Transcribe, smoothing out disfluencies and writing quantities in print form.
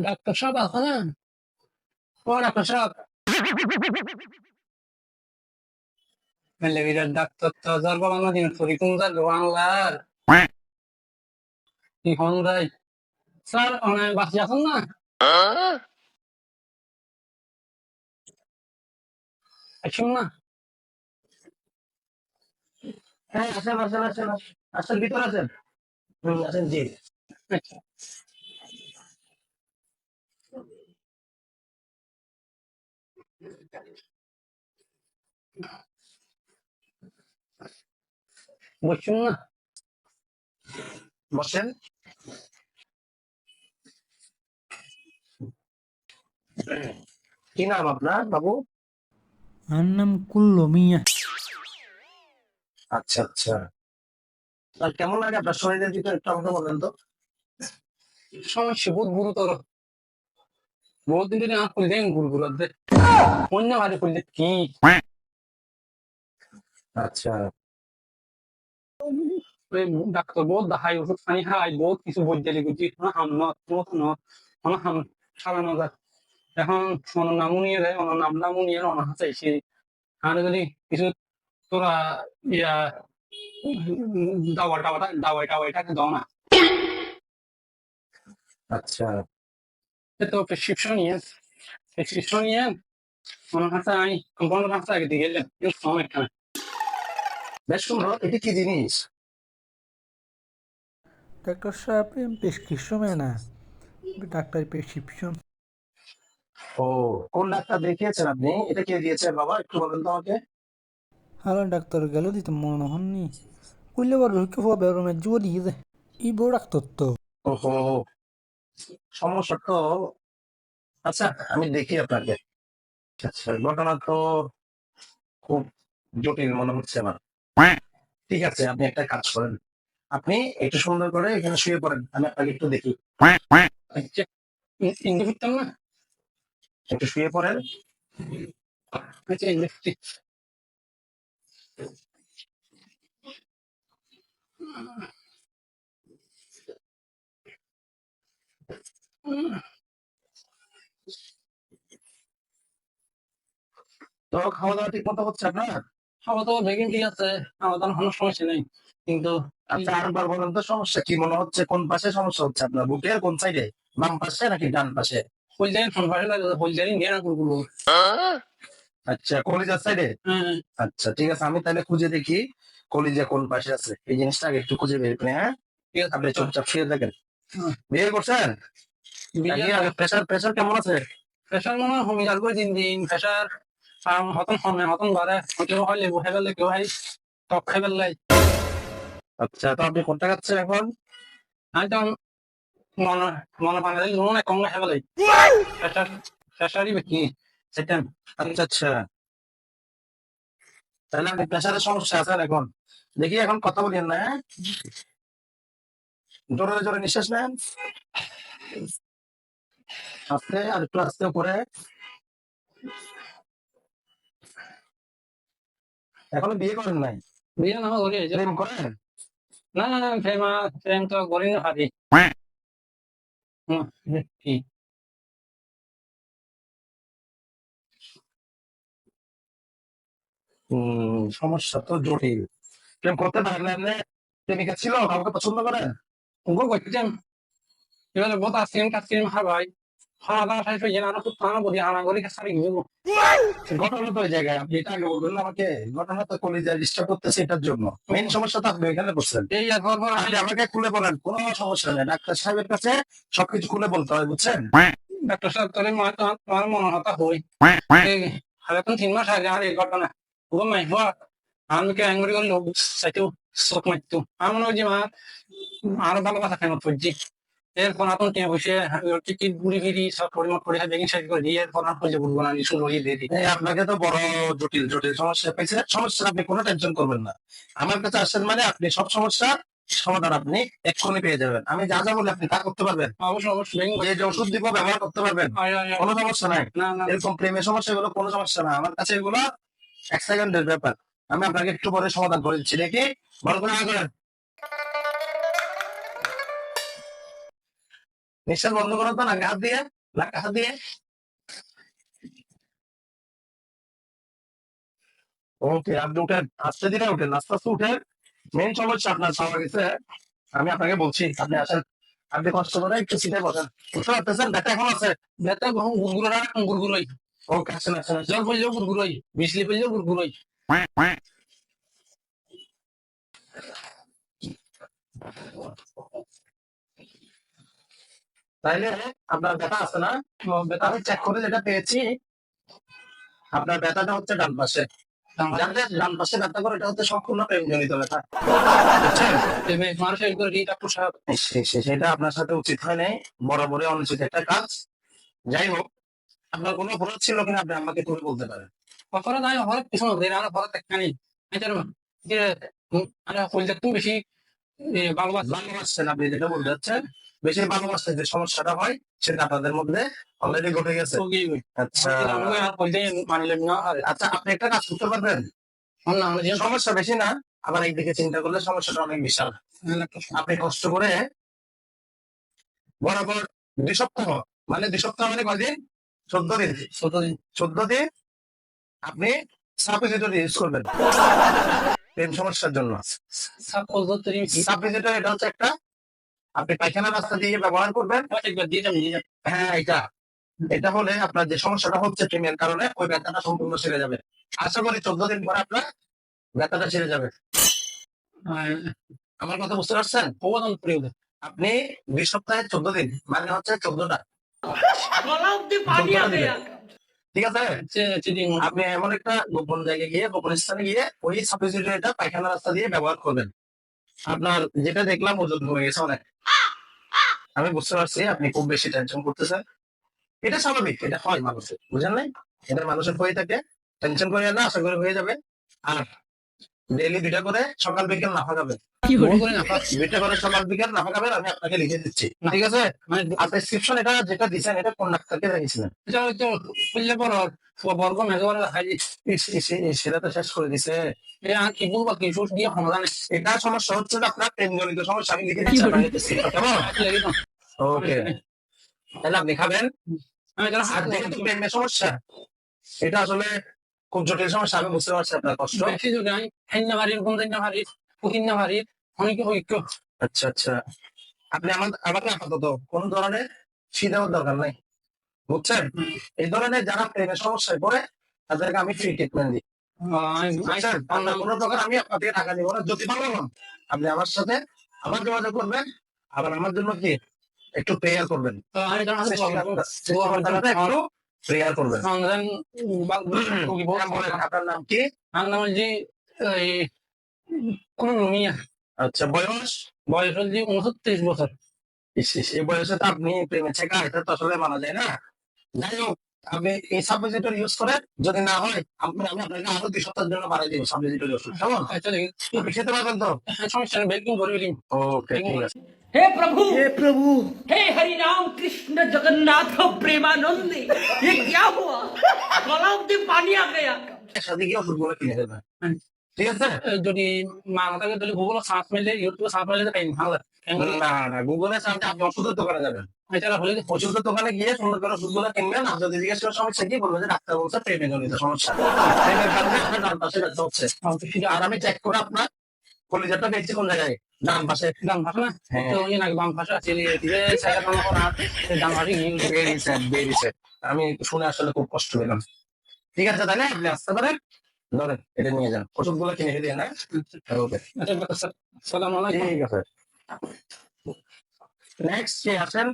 Doctor সাহেব আছেন? ও doctor সাহেব, ম্যালেরিয়ার ডাক্তার তো যার বাংলা দিন সরি কোন যার বাংলার কি হন যাই স্যার অনেক বাসি আছেন না? আসুন না। হ্যাঁ আসেন আসেন আসেন আসেন ভিতরে আসেন। আসেন জি। আচ্ছা, বসুন না। বসেন। কি নাম আপনার বাবু? আমার নাম কুল্লো মিয়া। আচ্ছা আচ্ছা। আর কেমন লাগে আপনার শরীরের ভিতরে একটু আমাকে বলেন তো। সমস্যা বহুত গুরুতর। বহুত দিন ধরে আমার খুলে দেন গুরুগুলো অন্য বাড়ি খুললে কি। আচ্ছা। ওই ডাক্তার বহুত দেখাই ওষুধ পানি খাই বহুত কিছু বৈদ্যালি করছি হাম হাম সারানো যায়। এখন অনার নামও নিয়ে যায় অনার নামও নিয়ে অনার হাতে এসে আর যদি কিছু তোরা ইয়া দাওয়াইটাকে দাও না। আচ্ছা। তো প্রেসক্রিপশন নিয়ে ওনার কাছে আমি কম্পাউন্ডার কাছে আগে দিয়ে গেলাম সময় এখানে। বেশ সুন্দর, এটা কি জিনিস? ডাক্তার সাহেব প্রেসক্রিপশন না, ডাক্তার প্রেসক্রিপশন। ও, কোন ডাক্তার দেখিয়েছেন আপনি? এটা কে দিয়েছেন বাবা একটু বলেন তো আমাকে। হালা ডাক্তার গেল দিতে মনে হননি কইলে বড় রুকে হওয়া বেরোমের জুয়া দিয়ে যায় ই বড় ডাক্তার তো। ওহো, সমস্যা তো। আচ্ছা আমি দেখি আপনাকে। আচ্ছা ঘটনা তো খুব জটিল মনে হচ্ছে আমার। ঠিক আছে আপনি একটা কাজ করেন, আপনি একটু সুন্দর করে এখানে শুয়ে পড়েন, আমি আপনাকে একটু দেখি। আচ্ছা, ইন্দি ফিরতাম না, একটু শুয়ে পড়েন। আচ্ছা ইন্দি ফিরতি। তো খাওয়া দাওয়া ঠিক মতো হচ্ছে আপনার? খাওয়া দাওয়া বেগিন ঠিক আছে, খাওয়া দাওয়ার কোনো সমস্যা নেই কিন্তু। আচ্ছা আরেকবার বলেন তো সমস্যা কি মনে হচ্ছে, কোন পাশে সমস্যা হচ্ছে আপনার, বুকের কোন সাইডে, বাম পাশে নাকি ডান পাশে? হলজারি ফোন পাশে লাগে, হলজারি নিয়ে না গুলো। আচ্ছা কলিজার সাইডে। আচ্ছা ঠিক আছে, আমি তাহলে খুঁজে দেখি কলিজা কোন পাশে আছে, এই জিনিসটা আগে একটু খুঁজে বের করে। হ্যাঁ ঠিক আছে, আপনি চুপচাপ শুয়ে থাকেন। বিয়ে করছেন নাকি? আগে প্রেশার প্রেশার কেমন আছে? প্রেশার মনে হয় কমে যাবে দিন দিন, প্রেশার হতন কমে হতন বাড়ে, কেউ হয় লেবু খাই ফেললে, কেউ হয় টক খাই ফেললাই। আচ্ছা তো আপনি কোনটা খাচ্ছেন এখন? আমি তো মনে মনে পানি দিলে নুন কম খাই ফেলাই। প্রেশার প্রেশারই বেশি সেটা। আচ্ছা আচ্ছা, তাহলে আপনি প্রেশারের সমস্যা আছে এখন। দেখি এখন কথা বলেন না, হ্যাঁ? জোরে জোরে নিঃশ্বাস নেন, আস্তে আর একটু আস্তে করে। এখনো বিয়ে করেন নাই? বিয়ে না করি, প্রেম করেন? না না না, প্রেম তো করি না ভাবি। কি সমস্যা তো জটিল। প্রেম করতে পারলেন না? প্রেমিকা ছিল, কাউকে পছন্দ করেন? গো করতেন, এবারে বহুত আসছিলেন কাছছিলেন হার ভাই, খাওয়া দাওয়া শেষ হয়ে যায়, খুব খাওয়া বলি হানাগরি সারি গেল। ঘটনা তো ওই জায়গায়, আপনি এটা আগে বলবেন না আমাকে। ঘটনা তো কলিজায় ডিস্টার্ব করতেছে, এটার জন্য মেইন সমস্যা তো আপনি এখানে বসছেন। এই আর পর আপনি আমাকে খুলে বলেন, কোনো সমস্যা নেই, ডাক্তার সাহেবের কাছে সবকিছু খুলে বলতে হয় বুঝছেন। ডাক্তার সাহেব তোর তোমার মনে হতা হই হারে কোন 3 মাস আগে আর এই ঘটনা ও মাই হওয়া আমি কে অ্যাঙ্গুরি করলো সাইতো শোক মারতো আমার মনে হয় যে মা আরো ভালো কথা কেন করছি। এরপর আপন কে বসে টিকিট ঘুরি ফিরি সব পরিমাপ করে বেগিং সাইড করে দিয়ে এরপর আর হয়ে বলবো না শুরু হয়ে দিয়ে দিই। আপনাকে তো বড় জটিল জটিল সমস্যা পাইছে, সমস্যা আপনি কোনো টেনশন করবেন না। আমার কাছে আসছেন মানে আপনি সব সমস্যা সমাধান আপনি এক্ষুনি পেয়ে যাবেন। আমি যা যা বলি আপনি তা করতে পারবেন। অবশ্যই অবশ্যই, যে ওষুধ দিব ব্যবহার করতে পারবেন, কোনো সমস্যা নাই। না না, এরকম প্রেমের সমস্যা এগুলো কোনো সমস্যা না, আমার কাছে এগুলো 1 সেকেন্ডের ব্যাপার। আমি আপনাকে একটু পরে সমাধান করে দিচ্ছি, দেখি ভালো করে আগে নিঃশ্বাস বন্ধ করেন তো না হাত দিয়ে। হাত দিয়ে। ওকে, আপনি উঠেন, আস্তে ধীরে উঠেন, আস্তে আস্তে উঠেন। মেন সমস্যা আপনার পাওয়া গেছে, আমি আপনাকে বলছি, আপনি আসেন, আপনি কষ্ট করে একটু সিটে বসেন। বুঝতে পারতেছেন ব্যথা এখন আছে? ব্যথা গুরগুরো না, গুরগুরোই। ওকে, আসেন আসেন, জল পড়লেও গুরগুরোই, বিজলি পড়লেও গুরগুরোই। তাইলে আপনার ব্যথা আছে না? ব্যথা আমি চেক করে যেটা পেয়েছি, আপনার ব্যথাটা হচ্ছে ডান পাশে। যাদের ডান পাশে ব্যথা করে এটা হচ্ছে সম্পূর্ণ প্রেমজনিত ব্যথা, বুঝছেন? মানুষের সেটা আপনার সাথে উচিত হয় নাই, বরাবরই অনুচিত একটা কাজ। যাই হোক, আপনার কোনো অপরাধ ছিল কিনা আপনি আমাকে তুমি বলতে পারেন। অপরাধ আমি অপরাধ কিছু না, আমরা অপরাধ একখানি যে আমরা কইলে একটু বেশি ভালোবাসছেন, আপনি যেটা বলতে চাচ্ছেন, বেশি ভালোবাসতে যে সমস্যাটা হয় সেটা আপনাদের মধ্যে অলরেডি ঘটে গেছে। আচ্ছা মানলেন না। আচ্ছা, আপনি একটা কাজ করতে পারবেন, সমস্যা বেশি না, আবার একদিকে চিন্তা করলে সমস্যাটা অনেক বিশাল। আপনি কষ্ট করে বরাবর 2 সপ্তাহ, মানে 2 সপ্তাহ মানে কয়দিন? 14 দিন। 14 দিন আপনি সাপোজিটর ইউজ করবেন প্রেম সমস্যার জন্য। সাপোজিটর এটা হচ্ছে একটা, আপনি পায়খানা রাস্তা দিয়ে ব্যবহার করবেন। হ্যাঁ, এটা এটা হলে আপনার যে সমস্যাটা হচ্ছে প্রেমের কারণে, ওই ব্যথাটা সম্পূর্ণ সেরে যাবে। আশা করি 14 দিন পরে আপনার ব্যথাটা সেরে যাবে। আমার কথা বুঝতে পারছেন? আপনি 2 সপ্তাহে 14 দিন, মানে হচ্ছে 14টা। ঠিক আছে, আপনি এমন একটা গোপন জায়গায় গিয়ে, গোপন স্থানে গিয়ে ওই সাবস্টিটিউটটা পায়খানা রাস্তা দিয়ে ব্যবহার করবেন। আপনার যেটা দেখলাম ওজন হয়ে গেছে অনেক। আমি বুঝতে পারছি আপনি খুব বেশি টেনশন করতেছেন, এটা স্বাভাবিক, এটা হয় মানুষের, বুঝেন নাই? এটা মানুষের হয়ে থাকে, টেনশন করে না, আশা করি হয়ে যাবে। আর ডেইলি 2টা করে সকাল বিকেল নাফা খাবেন। 2টা করে সকাল বিকেল নাফা খাবেন, আমি আপনাকে লিখে দিচ্ছি, ঠিক আছে? আর প্রেসক্রিপশন এটা যেটা দিচ্ছেন, এটা কোন ডাক্তারকে দেখিয়েছিলেন? বর্গ মেজর সেটা তো শেষ করে দিছে। কি বলবো, কি সুখ দিয়ে সমাধান। এটা সমস্যা হচ্ছে যে আপনার প্রেমজনিত সমস্যা, আমি লিখে দিচ্ছি আপনার প্রেসক্রিপশন, কেমন? ওকে, তাহলে আপনি খাবেন। আর যেহেতু প্রেমের সমস্যা, এটা আসলে খুব জটিল সমস্যা, আমি বুঝতে পারছি আপনার কষ্ট। আচ্ছা আচ্ছা, আপনি আমাকে আপাতত কোন ধরনের ফি দেওয়ার দরকার নাই, বুঝছেন? এই ধরনের যারা প্রেমের সমস্যায় পড়ে তাদেরকে আমি ফ্রি ট্রিটমেন্ট দিই, বুঝছেন? কোনো প্রকার আমি আপনাদের টাকা নিব না। যদি ভালো হন, আপনি আমার সাথে আবার যোগাযোগ করবেন, আবার আমার জন্য কি একটু প্রেয়ার করবেন, একটু প্রেয়ার করবেন। আপনার নাম কি? আমার নাম হচ্ছে কোন রুমিয়া। আচ্ছা, বয়স? বয়স হচ্ছে 29 বছর। এই বয়সে তো আপনি প্রেমে ছেঁকা, এটা তো আসলে মানা যায় না। যাই হোক, আপনি এই সাবজেক্টর ইউজ করেন, যদি না হয় আমি আপনাকে আরো 2 সপ্তাহের জন্য বাড়াই দিব সাবজেক্টর ওষুধ, কেমন? আপনি খেতে পারবেন তো? সমস্যা নেই, বেকিং করে দিন। ওকে, ঠিক আছে। हे प्रभु हे हरि राम कृष्ण जगन्नाथ प्रेमानंद ये क्या हुआ गलाव में पानी आ गया সাথে গিয়ে ওষুধগুলো কিনে দেবেন, ঠিক আছে? যদি মানা থাকে তাহলে গুগলে সার্চ মারলে, ইউটিউবে সার্চ মারলে পেন ভালো। না না, গুগলে সার্চ আপনি ওষুধের দোকানে যাবেন, এটা হলে ওষুধের দোকানে গিয়ে সুন্দর করে ওষুধগুলো কিনবেন। আর যদি জিজ্ঞেস করার সমস্যা কি বলবো, যে ডাক্তার বলছে প্রেমে জনিত সমস্যা, প্রেমের কারণে আপনার ডান পাশে ব্যথা হচ্ছে। আর আমি চেক করে আপনার কলিজাটা পেয়েছি কোন জায়গায়, ডান পাশে। ডান পাশে না? হ্যাঁ, তো ইয়ে নাকি বাম পাশে আছে, ডান পাশে বেরিয়েছে বেরিয়েছে। আমি শুনে আসলে খুব কষ্ট পেলাম। ঠিক আছে, তাহলে আপনি আসতে পারেন, ধরেন এটা নিয়ে যান, ওষুধগুলো কিনে দিয়ে না। ওকে, ঠিক আছে। নেক্সট কে আসেন?